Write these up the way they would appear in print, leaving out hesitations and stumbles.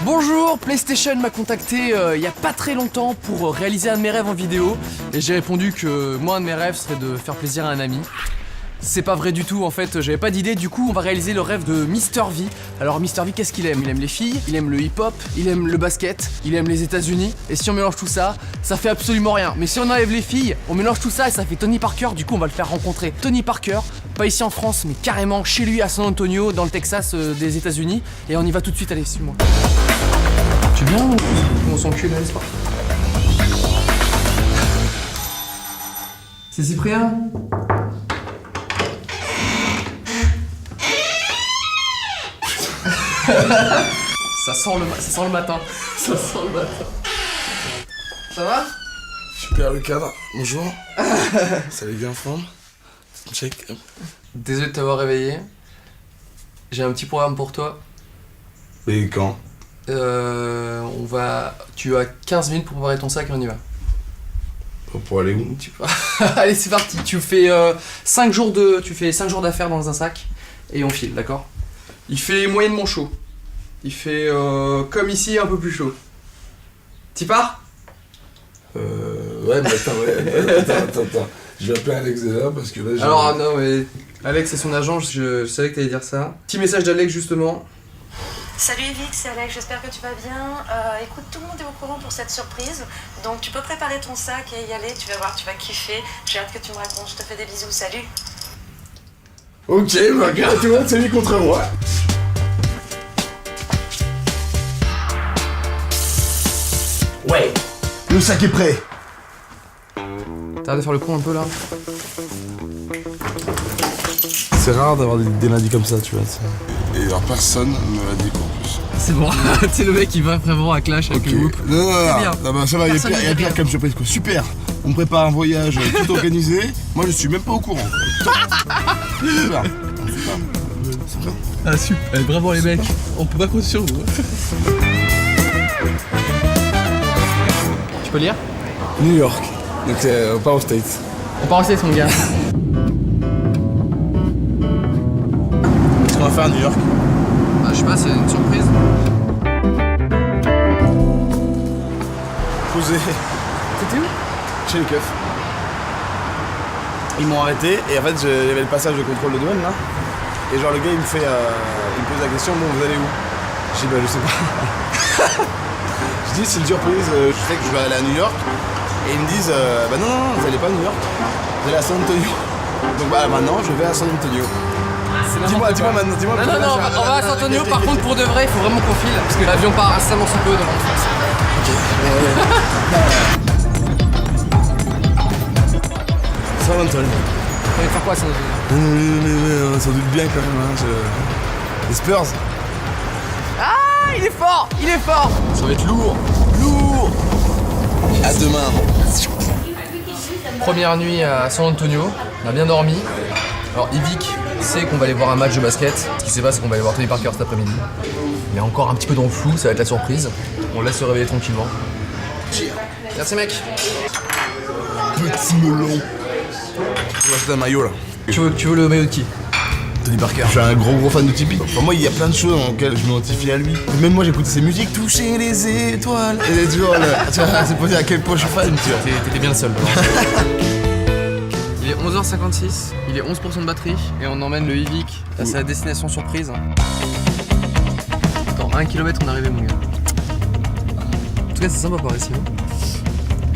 Bonjour, PlayStation m'a contacté il y a pas très longtemps pour réaliser un de mes rêves en vidéo. Et j'ai répondu que moi, un de mes rêves serait de faire plaisir à un ami. C'est pas vrai du tout, en fait, j'avais pas d'idée, du coup on va réaliser le rêve de Mr V. Alors Mr V, qu'est-ce qu'il aime? Il aime les filles, il aime le hip-hop, il aime le basket, il aime les États-Unis. Et si on mélange tout ça, ça fait absolument rien. Mais si on enlève les filles, on mélange tout ça et ça fait Tony Parker. Du coup on va le faire rencontrer Tony Parker, pas ici en France, mais carrément chez lui à San Antonio, dans le Texas des États-Unis. Et on y va tout de suite, allez, suis-moi. Tu viens ou on s'encule, allez, c'est parti. C'est Cyprien? Ça sent le matin. Ça sent le matin. Ça va? Super le cadre, bonjour. Salut bien en forme. Check. Désolé de t'avoir réveillé. J'ai un petit programme pour toi. Et quand? Tu as 15 minutes pour préparer ton sac et on y va. Pour aller où? Allez, c'est parti. Tu fais 5 jours d'affaires dans un sac et on file, d'accord? Il fait moyennement chaud. Il fait comme ici, un peu plus chaud. T'y pars? Ouais, mais attends. Je vais appeler Alex déjà parce que là j'ai... Alors non mais Alex c'est son agent, je savais que t'allais dire ça. Petit message d'Alex justement. Salut Evic, c'est Alex, j'espère que tu vas bien. Écoute, tout le monde est au courant pour cette surprise, donc tu peux préparer ton sac et y aller, tu vas voir, tu vas kiffer. J'ai hâte que tu me racontes, je te fais des bisous, salut. Ok, bah regarde, tout le monde s'est mis contre moi. Ouais, le sac est prêt. T'arrêtes de faire le con un peu là. C'est rare d'avoir des lundis comme ça, tu vois. Et alors personne ne l'a dit en plus. C'est bon, c'est le mec qui va vraiment à Clash avec le whoop. Non, bien. bah, ça va, il y a pire comme surprise quoi. Super, on prépare un voyage tout organisé. Moi je suis même pas au courant. Super. Ah super, bravo les mecs, on peut pas compter sur vous. Tu peux lire? New York, donc on part aux States. On part en States mon gars. Qu'est-ce qu'on va faire à New York? Bah je sais pas, c'est une surprise. Posé T'étais où? chez les keufs. Ils m'ont arrêté et en fait j'avais le passage de contrôle de douane là. Et genre le gars il me pose la question, bon vous allez où? Je dis bah je sais pas. Je dis c'est une surprise, je sais que je vais aller à New York. Et ils me disent bah non, vous allez pas à New York, vous allez à San Antonio. Donc bah maintenant je vais à San Antonio. Dis-moi maintenant, dis-moi. Non, on va à San Antonio, par contre pour de vrai il faut vraiment qu'on file, parce que l'avion part incessamment sous peu devant France. San Antonio. On va faire quoi San Antonio? Ça doute bien quand même, hein. Les Spurs. Ah il est fort. Ça va être lourd. À demain. Première nuit à San Antonio, on a bien dormi. Alors Yvick sait qu'on va aller voir un match de basket. Ce qui se passe c'est qu'on va aller voir Tony Parker cet après-midi. Il est encore un petit peu dans le flou, ça va être la surprise. On le laisse se réveiller tranquillement. Merci mec. Petit melon. Je vais acheter un maillot là. Tu veux le maillot de qui? Tony Parker. Je suis un gros fan de Tipeee. Pour moi, il y a plein de choses dans lesquelles je m'identifie à lui. Même moi, j'écoutais ses musiques, toucher les étoiles. Et toujours, tu vois, c'est pour dire à quel point je suis fan, tu vois. T'étais bien le seul. Il est 11h56, il est 11% de batterie et on emmène le Yvick à sa destination surprise. Dans 1 km on est arrivé mon gars. En tout cas c'est sympa par ici.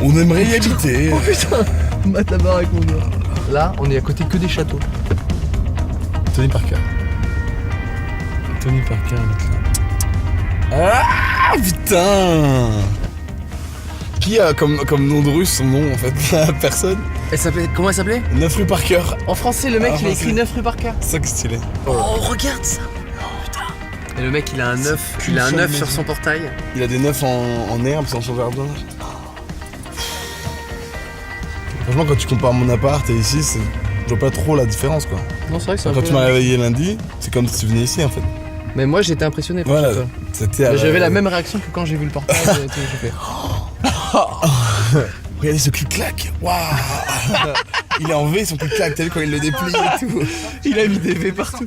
On aimerait y habiter. Oh putain, mate la barre avec mon gars. Là on est à côté que des châteaux. Tony Parker. Tony Parker, ah putain. Qui a comme nom de russe son nom en fait? Personne. Comment elle s'appelait? 9 rue Parker. En français le mec Ah, il a français. écrit 9 rue Parker. C'est ça que stylé. Oh regarde ça. Oh putain. Et le mec il a un 9, qu'une seule sur maison. son portail. Il a des 9 en herbe dans son jardin. Franchement quand tu compares mon appart et ici, je vois pas trop la différence quoi. Non c'est vrai que c'est un Quand peu... tu m'as réveillé lundi, c'est comme si tu venais ici en fait. Mais moi j'étais impressionné par Voilà, ça. c'était J'avais la même réaction que quand j'ai vu le portail. J'ai fait... Regardez ce clic-clac. Waouh. Il est en V son clic-clac, t'as vu quand il le déplie et tout. Il a mis des V partout.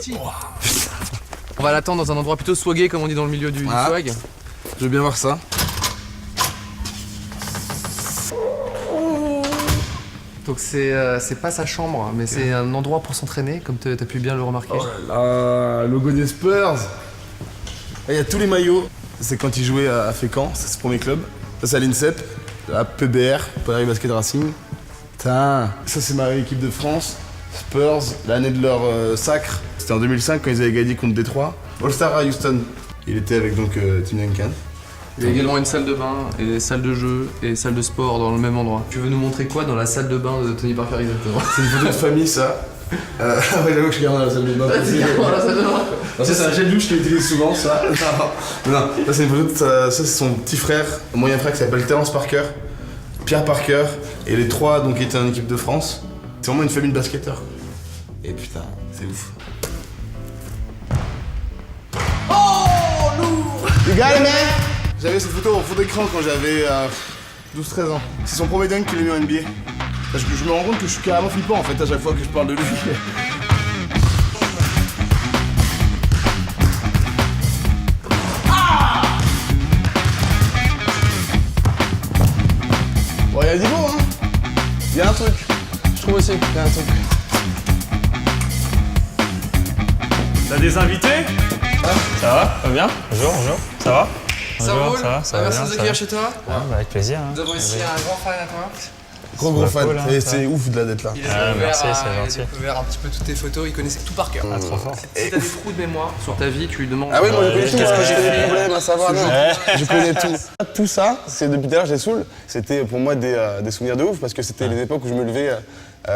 On va l'attendre dans un endroit plutôt swagué comme on dit dans le milieu du Ah. swag. Je veux bien voir ça. Donc c'est pas sa chambre, mais c'est un endroit pour s'entraîner, comme t'as pu bien le remarquer. Oh là là, logo des Spurs. Il y a tous les maillots. C'est quand il jouait à Fécamp, c'est son premier club. Ça c'est à l'INSEP, la PBR, Paris Basket Racing. Putain, ça c'est ma équipe de France. Spurs, l'année de leur sacre. C'était en 2005 quand ils avaient gagné contre Détroit. All-Star à Houston. Il était avec donc Tim Duncan. Il y a également une salle de bain, et salle de jeu, et salle de sport dans le même endroit. Tu veux nous montrer quoi dans la salle de bain de Tony Parker exactement? C'est une photo de famille ça. Ouais, j'avoue que je regarde dans la salle de bain. Ça c'est un gel douche qu'il utilise souvent ça. Non, ça c'est une photo de ça c'est son petit frère, moyen frère qui s'appelle Terence Parker, Pierre Parker, et les trois donc étaient en équipe de France. C'est vraiment une famille de basketteurs. Et putain, c'est ouf. Oh lourd! You got it man! J'avais cette photo en fond d'écran quand j'avais 12-13 ans. C'est son premier dunk qu'il a mis en NBA. Parce que je me rends compte que je suis carrément flippant en fait à chaque fois que je parle de lui. Bon, il y a du beau hein. Il y a un truc. Je trouve aussi, il y a un truc. T'as des invités? Ça va? Ça va bien? Bonjour, bonjour. Ça va? Ça Bonjour, roule? ça va Merci de nous accueillir chez toi. Avec plaisir. Nous avons ici un grand fan à toi. Gros fan. cool, hein, Et ça. c'est ouf d'être là. Il Ah, merci, c'est il a gentil. découvert un petit peu toutes tes photos, il connaissait tout par cœur. Ah, trop fort. Si t'as des trous de mémoire sur ta vie, tu lui demandes. Ah oui, moi je connais Ouais, tout, qu'est-ce moi, que j'ai j'ai des fait problèmes à savoir. Non, je connais tout. Tout ça, c'est depuis tout à l'heure, j'ai saoul. C'était pour moi des souvenirs de ouf parce que c'était les époques où je me levais 3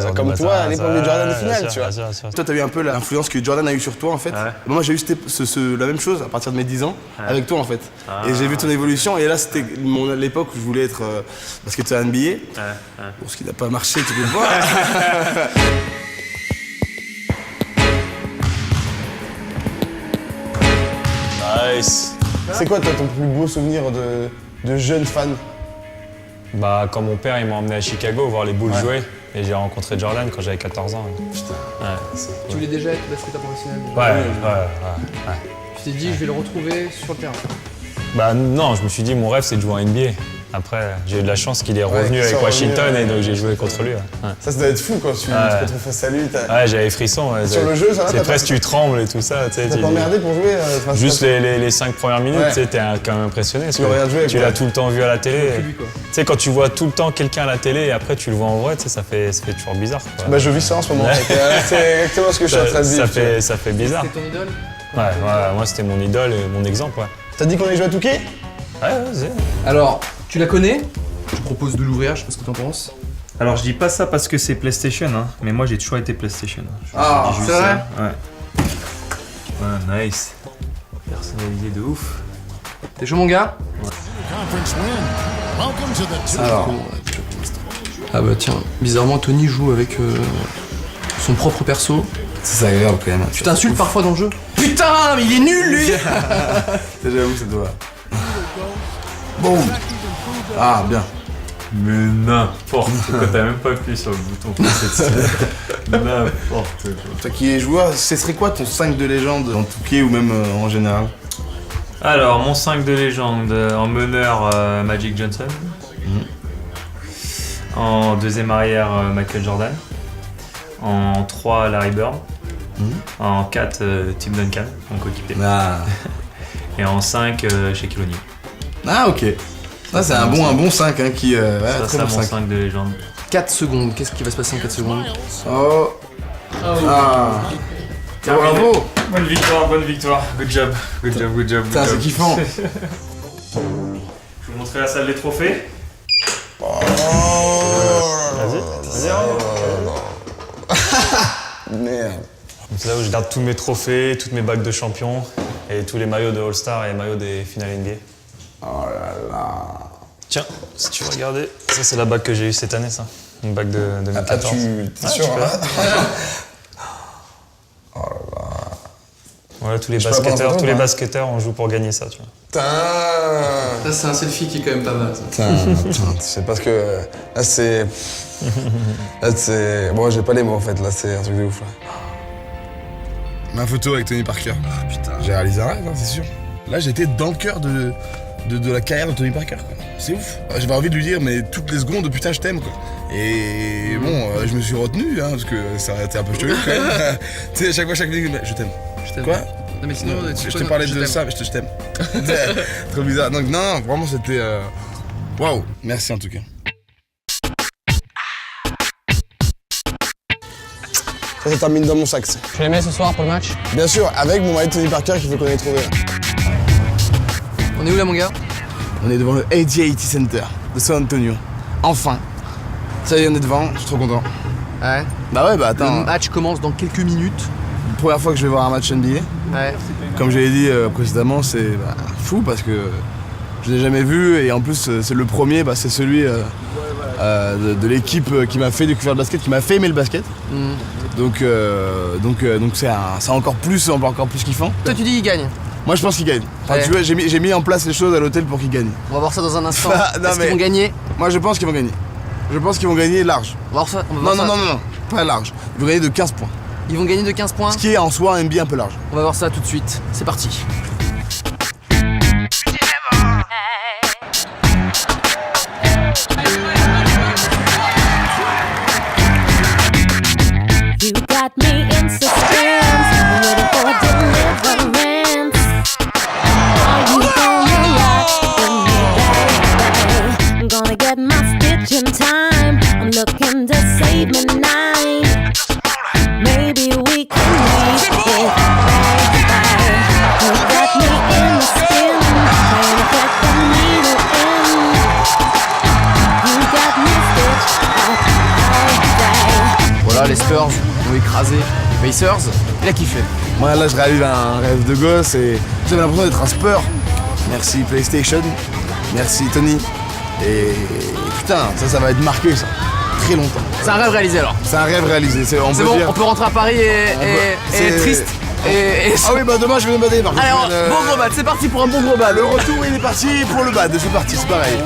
heures du comme matin, toi à l'époque de Jordan de bien finale, sûr, tu vois. bien sûr, bien sûr. Toi, t'as eu un peu l'influence que Jordan a eu sur toi en fait. Ouais. Moi, j'ai eu la même chose à partir de mes 10 ans avec toi en fait. Et j'ai vu ton évolution et là, c'était l'époque où je voulais être basketteur NBA. Bon, ce qui n'a pas marché, tu peux le voir. Nice. C'est quoi toi ton plus beau souvenir de jeune fan? Bah, quand mon père il m'a emmené à Chicago voir les Bulls jouer, et j'ai rencontré Jordan quand j'avais 14 ans. Putain. Ouais. Tu voulais déjà être basketteur professionnel déjà. Ouais. Tu t'es dit, je vais le retrouver sur le terrain. Bah non, je me suis dit mon rêve c'est de jouer en NBA. Après, j'ai eu de la chance qu'il est revenu qu'il avec soit Washington revenu, et donc j'ai joué contre lui. Ouais. Ça doit être fou quand tu te retrouves face à lui. Ouais, j'avais frisson. Ouais, Sur le jeu, ça va, c'est t'as presque pas- tu trembles et tout ça. Tu sais, T'as tu pas dis- emmerdé pour jouer face à Juste toi? les 5 premières minutes, Ouais. tu sais, t'es quand même impressionné. Parce Tu le regardes jouer, tu quoi. l'as tout le temps vu à la télé. Plus lui, quoi. Tu sais, quand tu vois tout le temps quelqu'un à la télé et après tu le vois en vrai, tu sais, ça fait toujours bizarre. Quoi. Bah je vis ça en ce moment. Ouais. C'est exactement ce que je suis en train de vivre. tu vois. ça fait bizarre. C'était ton idole? Ouais, moi c'était mon idole et mon exemple. Ouais, T'as dit qu'on allait jouer à Touquet? vas-y. Alors, tu la connais? Je propose de l'ouvrir, je sais pas ce que t'en penses. Alors je dis pas ça parce que c'est PlayStation, hein, mais moi j'ai toujours été PlayStation. Ah, Je dis juste c'est vrai? ça. Ouais. Ouais, nice. Personnalisé de ouf. T'es chaud mon gars? Alors. Ah bah tiens, bizarrement Tony joue avec son propre perso. C'est agréable quand même. Tu t'insultes parfois dans le jeu? Putain, mais il est nul lui! J'avoue, ça doit. Boum. Ah bien. Mais n'importe quoi, t'as même pas appuyé sur le bouton pour cette style. N'importe quoi. Toi qui es joueur, ce serait quoi ton 5 de légende en Touquet ou même en général? Alors, mon 5 de légende, en meneur Magic Johnson. En deuxième arrière Michael Jordan. En 3 Larry Bird. En 4 Tim Duncan, mon coéquipier. Ah, Et en 5 Shaquille O'Neal. ah ok. Ça c'est un bon 5 hein, qui... ouais, Ça, très c'est bon mon 5. 5 de légende. 4 secondes, qu'est-ce qui va se passer en 4 secondes? Oh. Ah. Bravo. Bonne victoire. Good job. Putain, c'est kiffant. Je vais vous montrer la salle des trophées. Merde. C'est là où je garde tous mes trophées, toutes mes bagues de champion et tous les maillots de All-Star et les maillots des finales NBA. Oh là là. Tiens, si tu veux regarder, ça c'est la bague que j'ai eue cette année, ça. Une bague de Ah 2014. t'es Ouais, sûr tu peux. hein? Voilà, tous les Je peux la prendre en photo, basketteurs, ou pas basketteurs, on joue pour gagner ça, tu vois. Putain. Ça c'est un selfie qui est quand même pas mal. Ça. Putain, c'est parce que là c'est... Là c'est... Bon j'ai pas les mots en fait, là c'est un truc de ouf là. Ma photo avec Tony Parker. Ah putain, j'ai réalisé un rêve, hein, c'est sûr. Là, j'étais dans le cœur de la carrière de Tony Parker, quoi. C'est ouf. J'avais envie de lui dire, mais toutes les secondes, putain, je t'aime, quoi. Et bon, je me suis retenu, hein, parce que ça aurait été un peu chelou, quand même. Tu sais, à chaque fois, je t'aime. Je t'aime. Quoi? Non mais sinon, Je te parlais de ça, mais je t'aime. Trop bizarre. Donc, non, vraiment, c'était. Waouh! Merci en tout cas. Ça termine dans mon sac. Tu les mets ce soir pour le match? Bien sûr, avec mon maillot de Tony Parker qu'il faut qu'on ait trouvé. On est où là mon gars? On est devant le AT&T Center de San Antonio. Enfin. Ça y est, on est devant, je suis trop content. Ouais. Bah ouais, bah attends. Le match commence dans quelques minutes. Première fois que je vais voir un match NBA. Ouais. Comme je l'ai dit précédemment, c'est fou parce que je l'ai jamais vu et en plus c'est le premier, bah, c'est celui de l'équipe qui m'a fait découvrir le basket, qui m'a fait aimer le basket. Donc c'est encore plus kiffant. Toi tu dis il gagne. Moi je pense qu'il gagne. Enfin, Ouais. tu vois, j'ai mis en place les choses à l'hôtel pour qu'il gagne. On va voir ça dans un instant. Non, Est-ce mais- qu'ils vont gagner? Moi je pense qu'ils vont gagner. Je pense qu'ils vont gagner large. On va voir ça. On va voir Non, pas large. Ils vont gagner de 15 points. Ils vont gagner de 15 points. Ce qui est en soi un NBA un peu large. On va voir ça tout de suite. C'est parti. You got me in suspense, waiting for deliverance. Are you gonna rock with me, baby? I'm gonna get my stitch in time. I'm looking to save me night. Maybe we can make it, baby. You got me in the skin, trying to get the needle in. You got me stitched up all day. Voilà, les Spurs ont écrasé les Pacers. Il a kiffé. Moi là je réalise un rêve de gosse et j'avais l'impression d'être un Spur. Merci PlayStation, merci Tony. Et putain, ça va être marqué ça. Très longtemps. C'est un rêve réalisé alors. C'est un rêve réalisé. C'est C'est bon, on peut rentrer à Paris et C'est- être triste. Et Ah oui bah demain je vais me bader par contre. Alors, bon gros bad, c'est parti pour un bon gros bad. Le retour il est parti pour le bad, c'est parti, c'est pareil.